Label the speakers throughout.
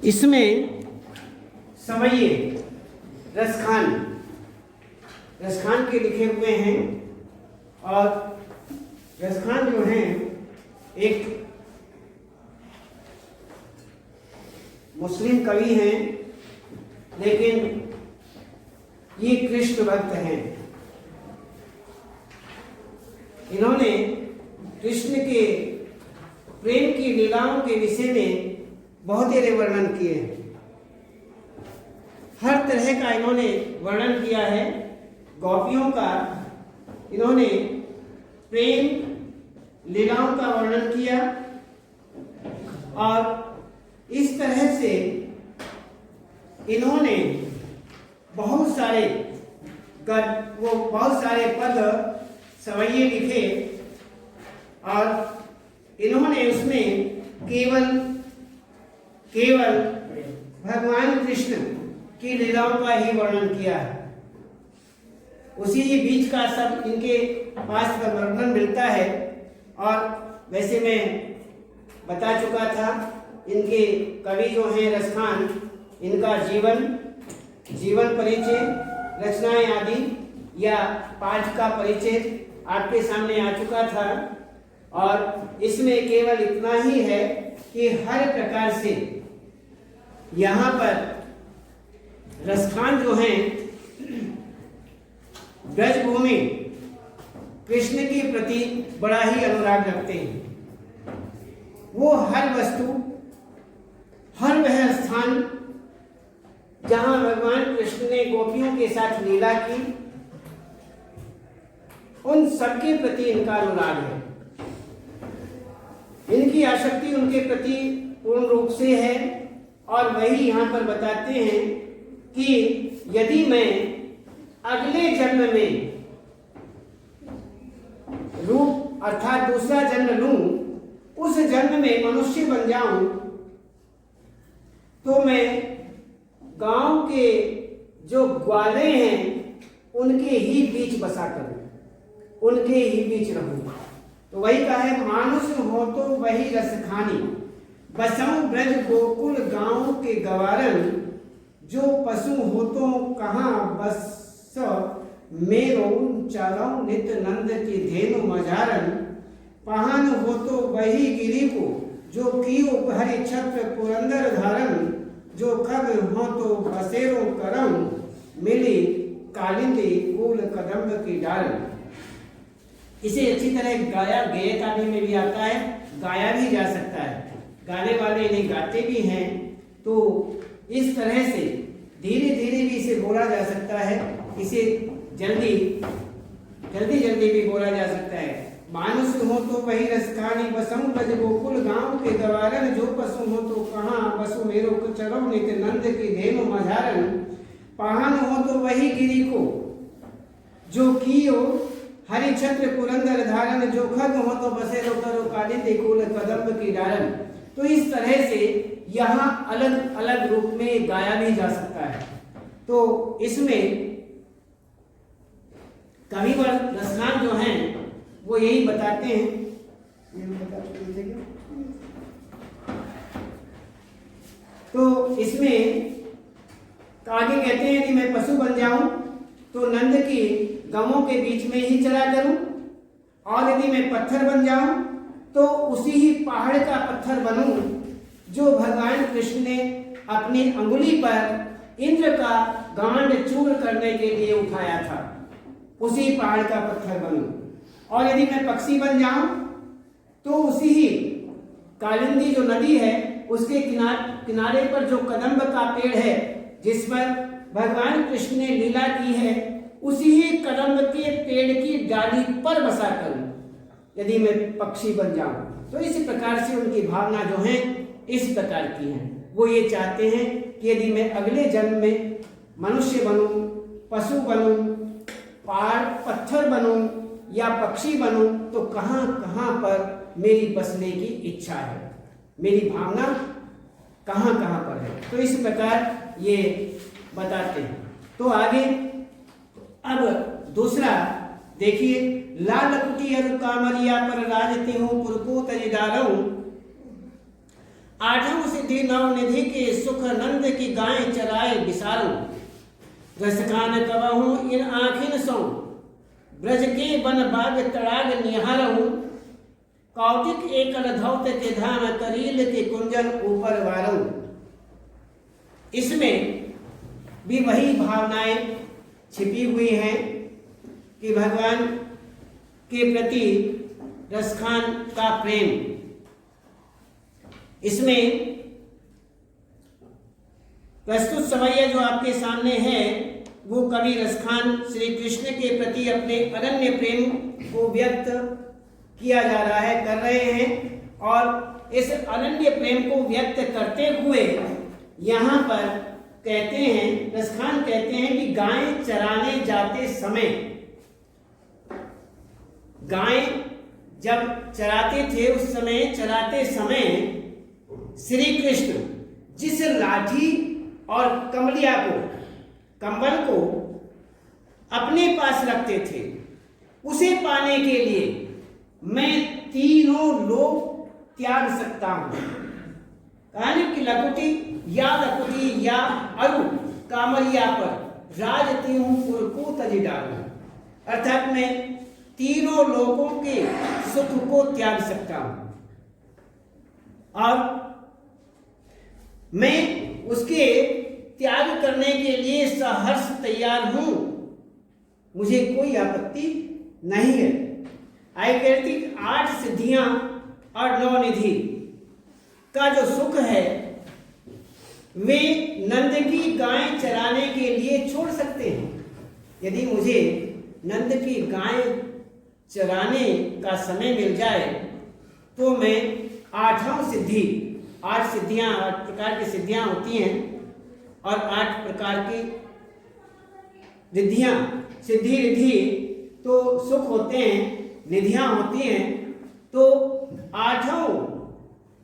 Speaker 1: इसमें सवैये रसखान के लिखे हुए हैं। और रसखान जो हैं एक मुस्लिम कवि हैं, लेकिन ये कृष्ण भक्त हैं। इन्होंने कृष्ण के प्रेम की लीलाओं के विषय में बहुत ही वर्णन किए हैं। हर तरह का इन्होंने वर्णन किया है। गोपियों का इन्होंने प्रेम लीलाओं का वर्णन किया, और इस तरह से इन्होंने बहुत सारे पद सवैये लिखे, और इन्होंने उसमें केवल भगवान कृष्ण की लीलाओं का ही वर्णन किया है। उसी ही बीच का सब इनके पास वर्णन मिलता है। और वैसे मैं बता चुका था, इनके कवि जो हैं रसखान, इनका जीवन परिचय, रचनाएं आदि या पाठ का परिचय आपके सामने आ चुका था। और इसमें केवल इतना ही है कि हर प्रकार से यहाँ पर रसखान जो हैं ब्रजभूमि कृष्ण के प्रति बड़ा ही अनुराग रखते हैं। वो हर वस्तु, हर वह स्थान जहां भगवान कृष्ण ने गोपियों के साथ लीला की, उन सबके प्रति इनका अनुराग है। इनकी आसक्ति उनके प्रति पूर्ण रूप से है। और वही यहाँ पर बताते हैं कि यदि मैं अगले जन्म में रूप अर्थात दूसरा जन्म लूं, उस जन्म में मनुष्य बन जाऊं, तो मैं गांव के जो ग्वाले हैं उनके ही बीच बसा करूं, उनके ही बीच रहूंगा। तो वही कहा है, मानुष हो तो वही रसखानी, बसऊं ब्रज गोकुल गांव के गवारन, जो पशु हो तो कहाँ बस मेरो, चलो नित नंद की धेनु मजारन, पहान हो तो वही गिरी को, जो कियो हरि छत्र पुरंदर धारन, जो खग हो तो बसेरो करम, मिली कालिंदी कुल कदम्ब की डारन। इसे अच्छी तरह गाया गेय काव्य में भी आता है, गाया भी जा सकता है, गाने वाले इन्हें गाते भी हैं। तो इस तरह से धीरे धीरे भी इसे बोला जा सकता है, इसे जल्दी भी बोला जा सकता है। मानुष हो तो वही रसखानी, बसऊं ब्रज गोकुल गांव के गवारन, जो पशु हो तो कहाँ बसु मेरो, चलो नित नंद की धेनु मझारन, पाहन हो तो वही गिरी को, जो कियो हरि छत्र पुरंदर धारन, जो खग हो तो बसेरो करो कालिंदी कुल कदम्ब की डारन। तो इस तरह से यहाँ अलग अलग रूप में गाया भी जा सकता है। तो इसमें कविवर रसखान जो हैं वो यही बताते हैं। तो इसमें आगे कहते हैं कि मैं पशु बन जाऊं तो नंद की गमों के बीच में ही चला करूं, और यदि मैं पत्थर बन जाऊं तो उसी ही पहाड़ का पत्थर बनूं जो भगवान कृष्ण ने अपनी अंगुली पर इंद्र का गांड चूर करने के लिए उठाया था, उसी पहाड़ का पत्थर बनूं। और यदि मैं पक्षी बन जाऊं तो उसी ही कालिंदी जो नदी है उसके किनारे पर जो कदम्ब का पेड़ है जिस पर भगवान कृष्ण ने लीला की है, उसी ही कदम्ब के पेड़ की डाली पर बसा करूं यदि मैं पक्षी बन जाऊं। तो इसी प्रकार से उनकी भावना जो है इस प्रकार की है। वो ये चाहते हैं कि यदि मैं अगले जन्म में मनुष्य बनूं, पशु बनूं, पहाड़ पत्थर बनूं या पक्षी बनूं, तो कहाँ कहाँ पर मेरी बसने की इच्छा है, मेरी भावना कहाँ कहाँ पर है। तो इस प्रकार ये बताते हैं। तो आगे अब दूसरा देखिए, लाल कुटी अरु कामरिया पर राजती हूँ पुरको तजिदारऊ, आठों से सिद्धि नवनिधि के सुख नंद की गाय चराए बिसारूं। रसखान कबहूं इन आँखिन सो ब्रज के वन बाग तड़ाग निहारहूं। कौटिक एकल धौत के धाम करील के कुंजन ऊपर वारऊं। इसमें भी वही भावनाएं छिपी हुई हैं कि भगवान के प्रति रसखान का प्रेम। इसमें प्रस्तुत समय जो आपके सामने है वो कवि रसखान श्री कृष्ण के प्रति अपने अनन्य प्रेम को व्यक्त किया जा रहा है, कर रहे हैं। और इस अनन्य प्रेम को व्यक्त करते हुए यहाँ पर कहते हैं, रसखान कहते हैं कि गाय चराने जाते समय, गाय जब चराते थे उस समय, चराते समय श्री कृष्ण जिस लाठी और कमलिया को, कंबल को अपने पास रखते थे, उसे पाने के लिए मैं तीनों लोग त्याग सकता हूं। कहानी की लकुटी या अरु कामरिया पर राजती हूं पुरकू तजी डालू। अर्थात मैं तीनों लोगों के सुख को त्याग सकता हूं और मैं उसके त्याग करने के लिए सहर्ष तैयार हूं, मुझे कोई आपत्ति नहीं है। आई कहती 8 सिद्धियां और 9 निधि का जो सुख है वे नंद की गाय चराने के लिए छोड़ सकते हैं। यदि मुझे नंद की गाय चराने का समय मिल जाए तो मैं 8वां सिद्धि, 8 सिद्धियां, 8 प्रकार की सिद्धियां होती हैं और 8 प्रकार की रिद्धियां, सिद्धि रिद्धि तो सुख होते हैं, निधियां होती हैं। तो 8वां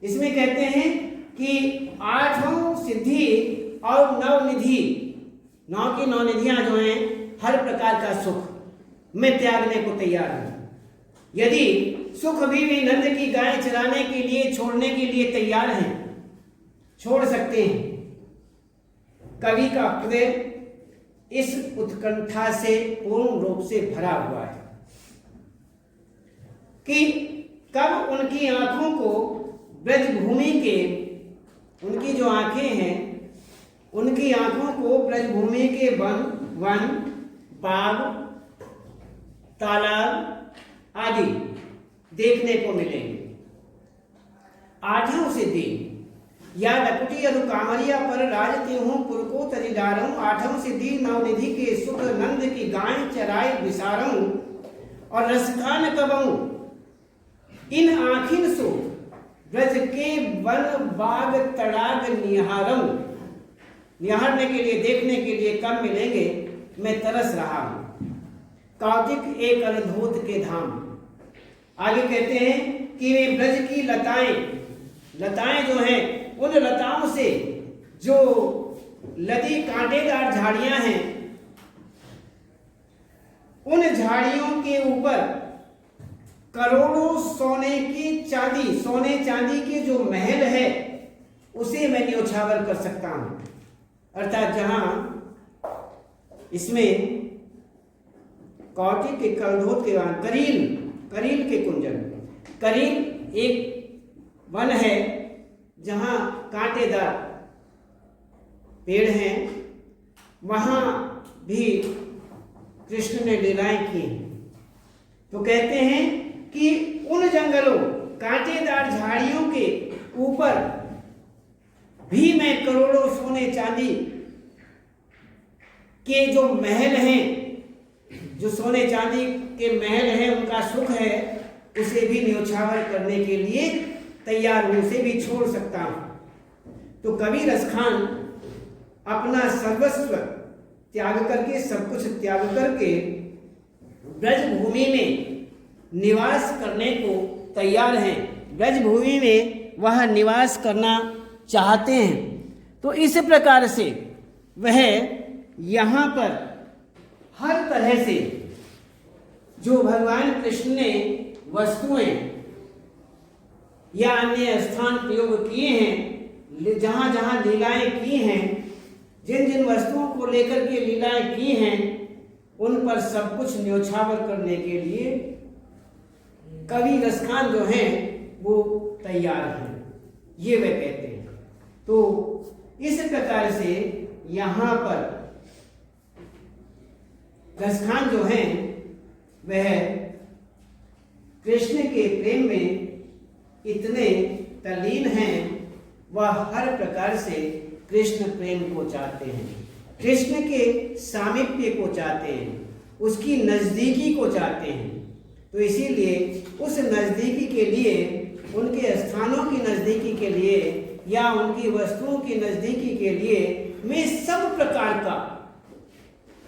Speaker 1: इसमें कहते हैं कि 8वां सिद्धि और 9 निधि, 9 की 9 निधियां जो हैं, हर प्रकार का सुख मैं त्यागने को तैयार हूं। यदि सुख भी नंद की गाय चराने के लिए छोड़ने के लिए तैयार हैं, छोड़ सकते हैं। कवि का हृदय इस उत्कंठा से पूर्ण रूप से भरा हुआ है कि कब उनकी आंखों को ब्रजभूमि के, उनकी जो आंखें हैं उनकी आंखों को ब्रजभूमि के वन, बाग, तालाब आदि देखने को मिलेंगे। 8वां सिद्धि या लकुटी अरु कामरिया पर राजती हूं पुरको तरीदारूं। 8वां सिद्धि नवनिधि के सुख नंद की गाय चराए विसारूं। और रसखान कबहूं इन आँखिन सो ब्रज के वन बाग तड़ाग निहारूं। निहारने के लिए, देखने के लिए कब मिलेंगे, मैं तरस रहा हूं। कौटिक एक अद्भुत के धाम। आगे कहते हैं कि वे ब्रज की लताएं, लताएं जो हैं उन लताओं से जो लदी कांटेदार झाड़ियां हैं, उन झाड़ियों के ऊपर करोड़ों सोने की चांदी, सोने चांदी के जो महल है उसे मैं न्योछावर कर सकता हूं। अर्थात जहां इसमें कौटिक के कलधोत के करील के कुंजन, करील एक वन है जहां कांटेदार पेड़ हैं, वहां भी कृष्ण ने लीलाएं की। तो कहते हैं कि उन जंगलों, कांटेदार झाड़ियों के ऊपर भी मैं करोड़ों सोने चांदी के जो महल हैं, जो सोने चांदी के महल हैं, उनका सुख है, उसे भी न्योछावर करने के लिए तैयार हूं, उसे भी छोड़ सकता हूं। तो कवि रसखान अपना सर्वस्व त्याग करके, सब कुछ त्याग करके ब्रजभूमि में निवास करने को तैयार हैं, ब्रजभूमि में वह निवास करना चाहते हैं। तो इस प्रकार से वह यहाँ पर हर तरह से जो भगवान कृष्ण ने वस्तुएं या अन्य स्थान प्रयोग किए हैं, जहाँ जहाँ लीलाएं की हैं, जिन जिन वस्तुओं को लेकर के लीलाएं की हैं, उन पर सब कुछ न्योछावर करने के लिए कवि रसखान जो हैं वो तैयार हैं, ये वे कहते हैं। तो इस प्रकार से यहाँ पर रसखान जो हैं वह कृष्ण के प्रेम में इतने तल्लीन हैं, वह हर प्रकार से कृष्ण प्रेम को चाहते हैं, कृष्ण के सामीप्य को चाहते हैं, उसकी नजदीकी को चाहते हैं। तो इसीलिए उस नजदीकी के लिए, उनके स्थानों की नजदीकी के लिए या उनकी वस्तुओं की नजदीकी के लिए मैं सब प्रकार का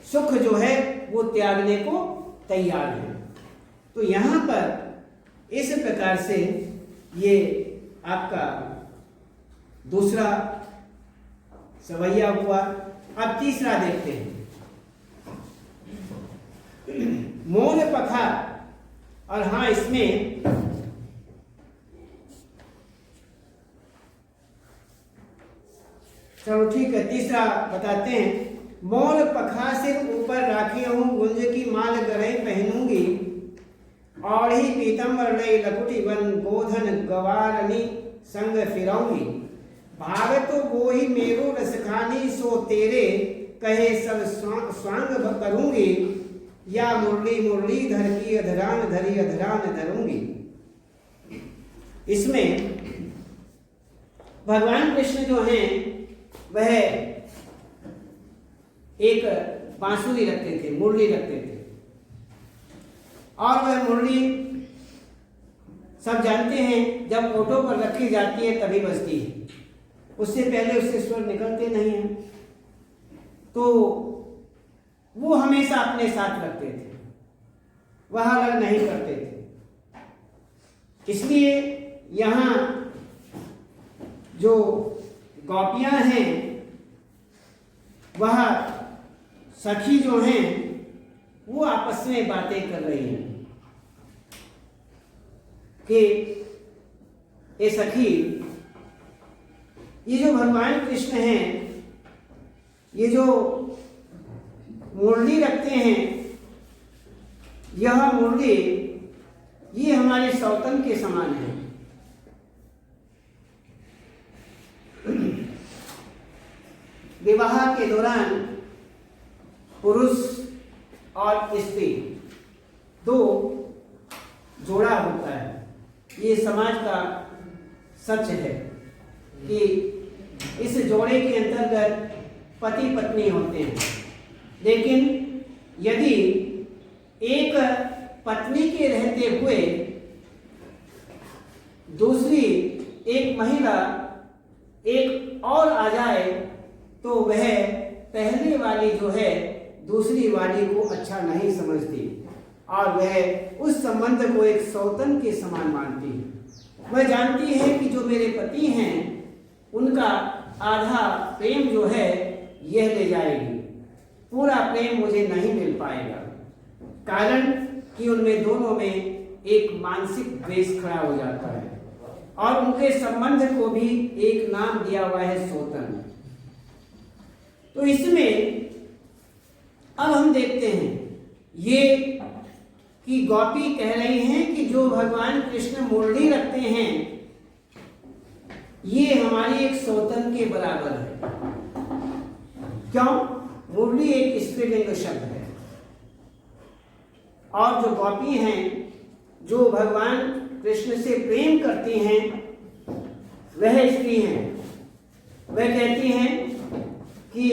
Speaker 1: सुख जो है वो त्यागने को तैयार है। तो यहाँ पर इस प्रकार से ये आपका दूसरा सवैया हुआ। अब तीसरा देखते हैं, मोर पखार। और हाँ, इसमें चलो ठीक है, तीसरा बताते हैं। मोर पखा सिर ऊपर राखी हूँ, गुंज की माल गरे पहनूंगी, और ही पीतम्बर लई लकुटी बन गोधन गवारनी संग फिराऊंगी। भाग तो वो ही मेरो रसखानी, सो तेरे कहे सब स्वांग करूंगी, या मुरली मुरली धर की अधरान धरी अधरान धरूंगी। इसमें भगवान कृष्ण जो हैं वह एक बांसुरी रखते थे, मुरली रखते थे, और वह मुरली सब जानते हैं जब ओठों पर रखी जाती है तभी बजती है, उससे पहले उससे स्वर निकलते नहीं हैं। तो वो हमेशा अपने साथ रखते थे, वह अलग नहीं करते थे। इसलिए यहाँ जो गोपियां हैं वह सखी जो हैं वो आपस में बातें कर रही हैं कि ये सखी, ये जो भगवान कृष्ण हैं, ये जो मुरली रखते हैं, यह मुरली ये हमारे सौतन के समान है। विवाह के दौरान पुरुष और स्त्री दो जोड़ा होता है, ये समाज का सच है कि इस जोड़े के अंतर्गत पति पत्नी होते हैं। लेकिन यदि एक पत्नी के रहते हुए दूसरी एक महिला एक और आ जाए तो वह पहले वाली जो है दूसरी वाली को अच्छा नहीं समझती और वह उस संबंध को एक सौतन के समान मानती है। वह जानती है कि जो मेरे पति हैं उनका आधा प्रेम जो है यह ले जाएगी, पूरा प्रेम मुझे नहीं मिल पाएगा, कारण कि उनमें दोनों में एक मानसिक द्वेष खड़ा हो जाता है और उनके संबंध को भी एक नाम दिया हुआ है सौतन। तो इसमें अब हम देखते हैं ये कि गोपी कह रही हैं कि जो भगवान कृष्ण मुरली रखते हैं ये हमारी एक सौतन के बराबर है। क्यों? मुरली एक स्त्रीलिंग शब्द है और जो गोपी हैं जो भगवान कृष्ण से प्रेम करती हैं वह स्त्री हैं। वह कहती हैं कि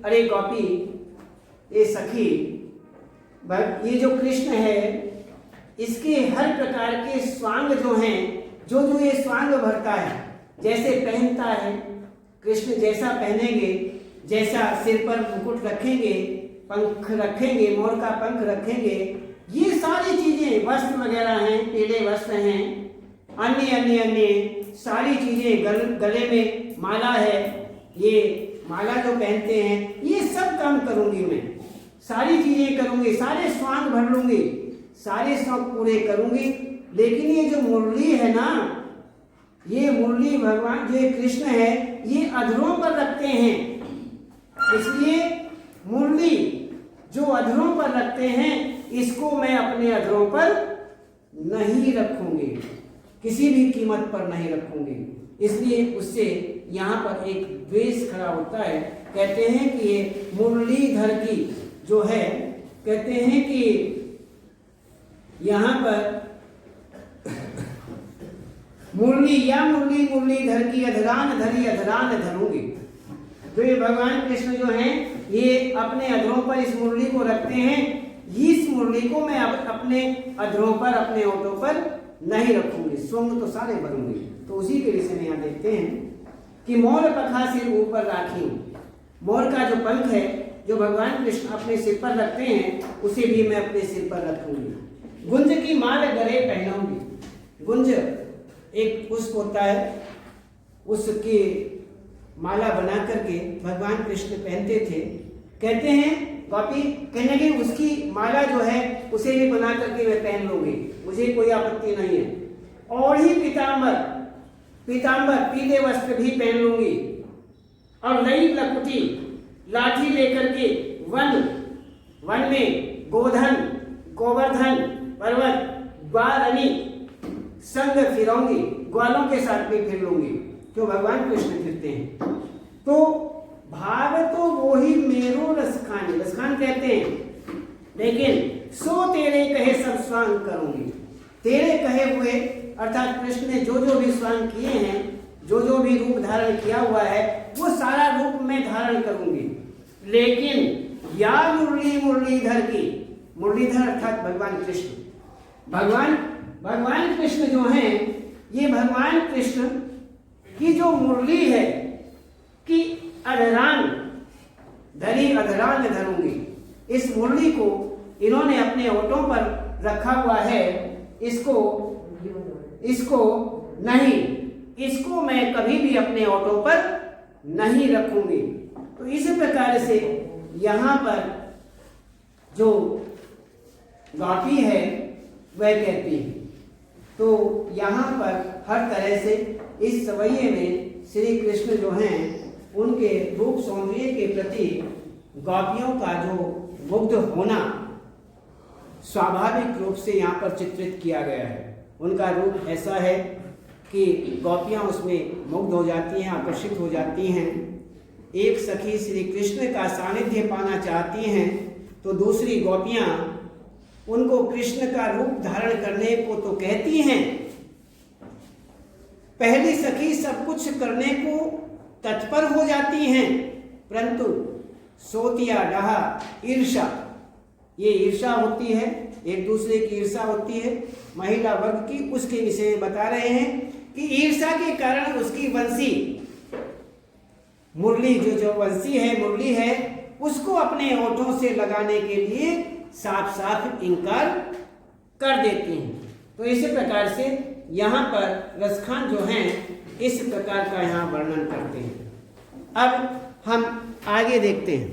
Speaker 1: अरे गोपी, ये सखी, ये जो कृष्ण है इसके हर प्रकार के स्वांग जो हैं, जो जो ये स्वांग भरता है, जैसे पहनता है कृष्ण, जैसा पहनेंगे, जैसा सिर पर मुकुट रखेंगे, पंख रखेंगे, मोर का पंख रखेंगे, ये सारी चीजें वस्त्र वगैरह हैं, पीले वस्त्र हैं, अन्य अन्य अन्य सारी चीजें, गले में माला है, ये माला जो पहनते हैं, ये सब काम करूंगी मैं, सारी चीजें करूंगी, सारे स्वांग भर लूंगी, सारे शौक पूरे करूंगी। लेकिन ये जो मुरली है ना, ये मुरली भगवान जो कृष्ण है ये अधरों पर रखते हैं, इसलिए मुरली जो अधरों पर रखते हैं इसको मैं अपने अधरों पर नहीं रखूंगी, किसी भी कीमत पर नहीं रखूंगी। इसलिए उससे यहाँ पर एक द्वेष खड़ा होता है। कहते हैं कि ये मुरलीधर की जो है, कहते हैं कि यहाँ पर मुरली या मुरली मुरलीधर की अधरान धरी अधरान धरूंगी। तो ये भगवान कृष्ण जो हैं ये अपने अधरों पर इस मुरली को रखते हैं, इस मुरली को मैं अपने अधरों पर अपने ओठों पर नहीं रखूंगी, स्वंग तो सारे भरूंगी। तो उसी के विषय में यहाँ देखते हैं कि मोर पखा सिर ऊपर राखी, मोर का जो पंख है जो भगवान कृष्ण अपने सिर पर रखते हैं उसे भी मैं अपने सिर पर रखूंगी। गुंज की माल गले पहनाऊंगी, गुंज एक पुष्प होता है, उसकी माला बना करके भगवान कृष्ण पहनते थे। कहते हैं गोपी कहने लगी उसकी माला जो है उसे भी बना करके मैं पहन लूंगी, मुझे कोई आपत्ति नहीं है। और ही पीतांबर, पीतांबर पीले वस्त्र भी पहन लूंगी, और नई लकुटी लाठी लेकर के वन में गोधन गोवर्धन पर्वत ग्वालनी संग फिरऊंगी, ग्वालों के साथ भी फिर लूंगी, क्यों भगवान कृष्ण फिरते हैं। तो भाव तो वो ही मेरो रसखान, रसखान कहते हैं, लेकिन सो तेरे कहे सब स्वांग करूंगी, तेरे कहे हुए अर्थात कृष्ण ने जो जो भी स्वांग किए हैं, जो जो भी रूप धारण किया हुआ है वो सारा रूप मैं धारण करूंगी। लेकिन या मुरली मुरलीधर की, मुरलीधर अर्थात भगवान कृष्ण, भगवान कृष्ण जो हैं ये भगवान कृष्ण की जो मुरली है कि अधरान धरी अधरान धरूंगी, इस मुरली को इन्होंने अपने ओठों पर रखा हुआ है, इसको नहीं, इसको मैं कभी भी अपने ओठों पर नहीं रखूंगी। तो इस प्रकार से यहाँ पर जो गोपी है वह कहती है। तो यहाँ पर हर तरह से इस सवैये में श्री कृष्ण जो हैं उनके रूप सौंदर्य के प्रति गोपियों का जो मुग्ध होना स्वाभाविक रूप से यहाँ पर चित्रित किया गया है। उनका रूप ऐसा है कि गोपियाँ उसमें मुग्ध हो जाती हैं, आकर्षित हो जाती हैं। एक सखी श्री कृष्ण का सानिध्य पाना चाहती हैं तो दूसरी गोपियाँ उनको कृष्ण का रूप धारण करने को तो कहती हैं, पहली सखी सब कुछ करने को तत्पर हो जाती हैं, परंतु सोतिया डहा ईर्षा, ये ईर्षा होती है, एक दूसरे की ईर्षा होती है महिला वर्ग की, उसके विषय में बता रहे हैं कि ईर्षा के कारण उसकी वंशी मुरली जो वंशी है मुरली है उसको अपने ओठों से लगाने के लिए साफ साफ इनकार कर देती हैं। तो इसी प्रकार से यहाँ पर रसखान जो हैं इस प्रकार का यहाँ वर्णन करते हैं। अब हम आगे देखते हैं।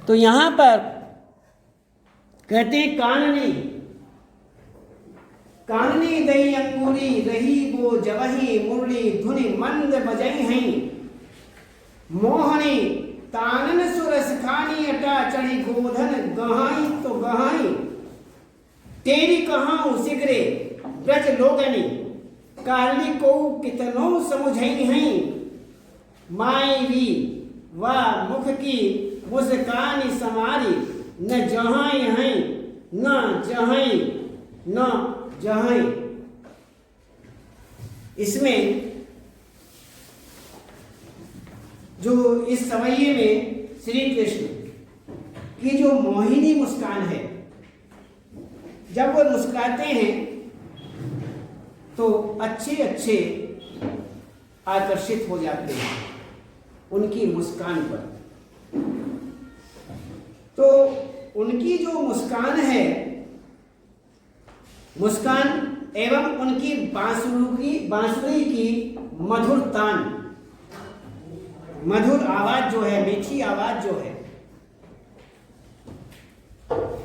Speaker 1: तो यहाँ पर कहते हैं काननी दई अंगूरी रही वो जवही मुरली धुनि मंद बजई हैं मोहनी तानन सुरस खानी अटा चढ़ी गोधन गहाई तो गहाई तेरी कहां सिगरे ब्रज लोगनी काली को कितनो समझई हैं मायरी व मुख की मुस्कानी समारी न जहाई हैं न जहाई। इसमें जो इस सवैये में श्री कृष्ण की जो मोहिनी मुस्कान है, जब वो मुस्कुराते हैं तो अच्छे आकर्षित हो जाते हैं उनकी मुस्कान पर। तो उनकी जो मुस्कान है, मुस्कान एवं उनकी बांसुरी की मधुर तान, मधुर आवाज जो है, मीठी आवाज जो है,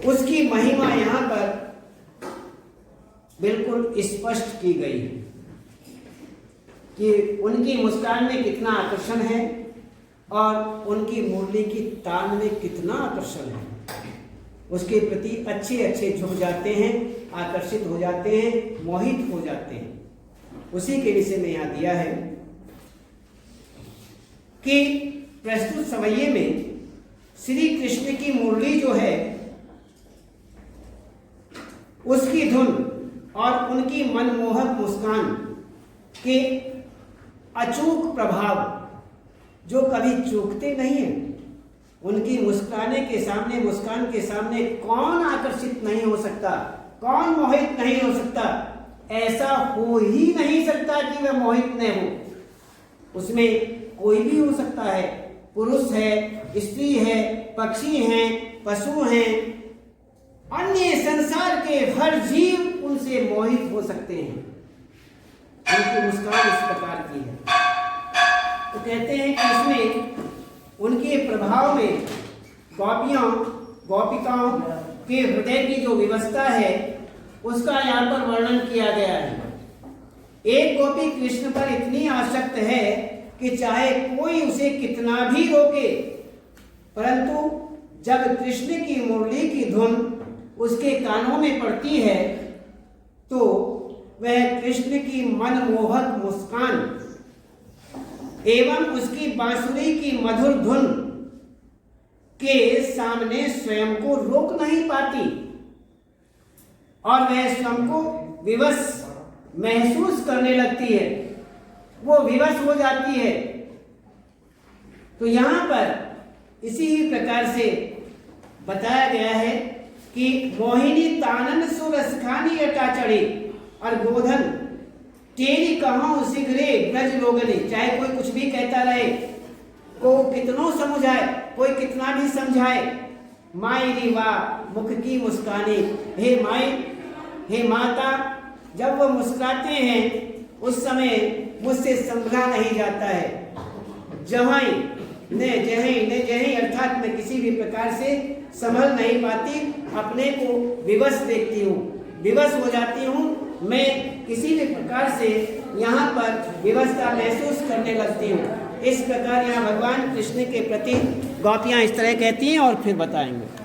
Speaker 1: उसकी महिमा यहाँ पर बिल्कुल स्पष्ट की गई है। कि उनकी मुस्कान में कितना आकर्षण है और उनकी मुरली की तान में कितना आकर्षण है। उसके प्रति अच्छे अच्छे झुक जाते हैं, आकर्षित हो जाते हैं, मोहित हो जाते हैं। उसी के विषय में यहाँ दिया है कि प्रस्तुत सवैये में श्री कृष्ण की मुरली जो है उसकी धुन और उनकी मनमोहक मुस्कान के अचूक प्रभाव जो कभी चूकते नहीं हैं। उनकी मुस्कान के सामने कौन आकर्षित नहीं हो सकता, कौन मोहित नहीं हो सकता। ऐसा हो ही नहीं सकता कि वह मोहित न हो। उसमें कोई भी हो सकता है, पुरुष है, स्त्री है, पक्षी हैं, पशु हैं, अन्य संसार के हर जीव उनसे मोहित हो सकते हैं। उनकी मुस्कान इस प्रकार की है। तो कहते हैं कि इसमें उनके प्रभाव में गोपिकाओं के हृदय की जो व्यवस्था है उसका यहाँ पर वर्णन किया गया है। एक गोपी कृष्ण पर इतनी आसक्त है कि चाहे कोई उसे कितना भी रोके, परंतु जब कृष्ण की मुरली की धुन उसके कानों में पड़ती है तो वह कृष्ण की मनमोहक मुस्कान एवं उसकी बांसुरी की मधुर धुन के सामने स्वयं को रोक नहीं पाती और वह स्वयं को विवश महसूस करने लगती है, वो विवश हो जाती है। तो यहाँ पर इसी प्रकार से बताया गया है कि मोहिनी तानन सुरसखानी अटा चढ़ी और गोधन तेरी कहाँ सिगरे ब्रज लोगने। चाहे कोई कुछ भी कहता रहे, को कितनों समझाए, कोई कितना भी समझाए, माई री वाह मुख की मुस्कानी। हे माई, हे माता, जब वो मुस्कुराते हैं उस समय मुझसे संभला नहीं जाता है। जहाई ने जहीं अर्थात मैं किसी भी प्रकार से संभल नहीं पाती, अपने को विवश देखती हूँ, विवश हो जाती हूँ। मैं किसी भी प्रकार से यहाँ पर विवशता महसूस करने लगती हूँ। इस प्रकार यहाँ भगवान कृष्ण के प्रति गोपियाँ इस तरह कहती हैं और फिर बताएंगे।